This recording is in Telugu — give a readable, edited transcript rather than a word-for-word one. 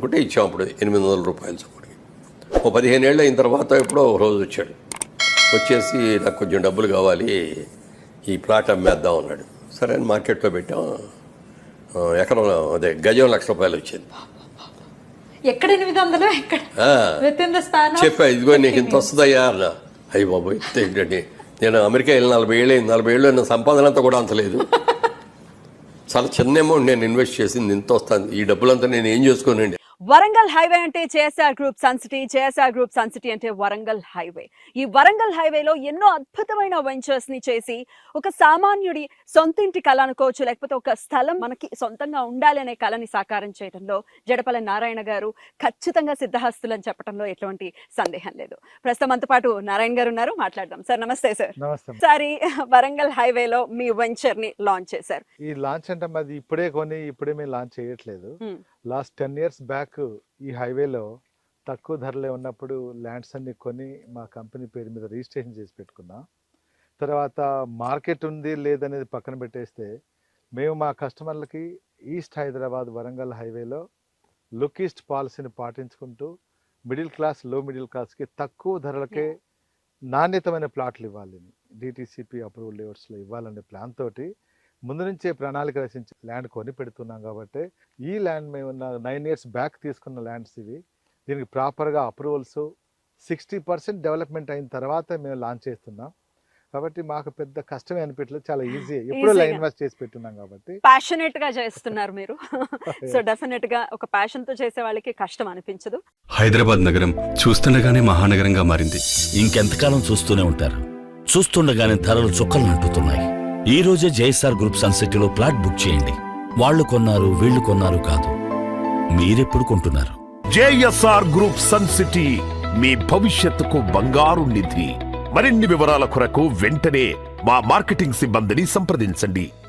అనుకుంటే ఇచ్చాం అప్పుడు 800 రూపాయలు చొప్పుడికి. ఓ 15 ఏళ్ళు అయిన తర్వాత ఎప్పుడో ఒక రోజు వచ్చాడు. వచ్చేసి నాకు కొంచెం డబ్బులు కావాలి, ఈ ప్లాట్ అమ్మేద్దాం అన్నాడు. సరే అని మార్కెట్లో పెట్టాం. ఎకరం అదే గజం ₹1,00,000 వచ్చింది. ఎక్కడ 800 ఎక్కడ చెప్పా, ఇదిగో నీకు ఇంత వస్తుందయ్యా అన్న. అయ్యి బాబోయ్ ఏంటండి, నేను అమెరికా వెళ్ళి 40 ఏళ్ళు అయింది. 40 ఏళ్ళు నా సంపాదన అంతా కూడా అంతలేదు. చాలా చిన్న అమౌంట్ నేను ఇన్వెస్ట్ చేసింది, ఇంత వస్తుంది. ఈ డబ్బులంతా నేను ఏం చేసుకోనండి. వరంగల్ హైవే అంటే JSR group Sun City, JSR group Sun City అంటే వరంగల్ హైవే. ఈ వరంగల్ హైవేలో ఎన్నో అద్భుతమైన వెంచర్స్ ని చేసి ఒక సామాన్యుడి సొంతింటి కళ అనుకోవచ్చు, లేకపోతే ఒక స్థలం మనకి సొంతంగా ఉండాలి అనే కళని సాకారం చేయడంలో జడపల నారాయణ గారు ఖచ్చితంగా సిద్ధహస్తులని చెప్పడంలో ఎటువంటి సందేహం లేదు. ప్రస్తుతం మనతో పాటు నారాయణ గారు ఉన్నారు, మాట్లాడదాం. సార్ నమస్తే. సార్ సారి వరంగల్ హైవేలో మీ వెంచర్ ని లాంచ్ చేశారు. ఈ లాంచ్ అంటే మాది ఇప్పుడే కొని ఇప్పుడే మేము లాంచ్ చేయట్లేదు. లాస్ట్ 10 years బ్యాక్ ఈ హైవేలో తక్కువ ధరలే ఉన్నప్పుడు ల్యాండ్స్ అన్ని కొని మా కంపెనీ పేరు మీద రిజిస్ట్రేషన్ చేసి పెట్టుకున్నాం. తర్వాత మార్కెట్ ఉంది లేదనేది పక్కన పెట్టేస్తే మేము మా కస్టమర్లకి ఈస్ట్ హైదరాబాద్ వరంగల్ హైవేలో లుక్ ఈస్ట్ పాలసీని పాటించుకుంటూ మిడిల్ క్లాస్ లో మిడిల్ క్లాస్కి తక్కువ ధరలకే నాణ్యతమైన ప్లాట్లు ఇవ్వాలి, డిటిసిపి అప్రూవల్ లేఅవుట్స్లో ఇవ్వాలనే ప్లాన్ తోటి ముందు నుంచే ప్రణాళిక రచించి ల్యాండ్ కొని పెడుతున్నాం. కాబట్టి ఈ ల్యాండ్ మేము 9 years బ్యాక్ తీసుకున్న ల్యాండ్స్ ఇవి. దీనికి ప్రాపర్గా అప్రూవల్స్ 60% డెవలప్మెంట్ అయిన తర్వాత మేము లాంచ్ చేస్తున్నాం. కాబట్టి మాకు పెద్ద కష్టమే అనిపించలేదు, చాలా ఈజీ. ఎప్పుడో ఇన్వెస్ట్ చేసి పెట్టున్నాం కాబట్టి ప్యాషనేట్ గా చేస్తున్నారు మీరు. సో డెఫినెట్ గా ఒక ప్యాషన్ తో చేసే వాళ్ళకి కష్టం అనిపించదు. హైదరాబాద్ నగరం చూస్తుండగానే మహానగరంగా మారింది. ఇంకెంతకాలం చూస్తూనే ఉంటారు? చూస్తుండగానే ధరలు చుక్కలు అంటుతున్నాయి. ఈ రోజే జేఎస్ఆర్ గ్రూప్ సన్ సిటీలో ప్లాట్ బుక్ చేయండి. వాళ్ళు కొన్నారు వీళ్ళు కొన్నారు కాదు, మీరెప్పుడు కొంటున్నారు? జేఎస్ఆర్ గ్రూప్ సన్ సిటీ మీ భవిష్యత్తుకు బంగారు నిధి. మరిన్ని వివరాల కొరకు వెంటనే మా మార్కెటింగ్ సిబ్బందిని సంప్రదించండి.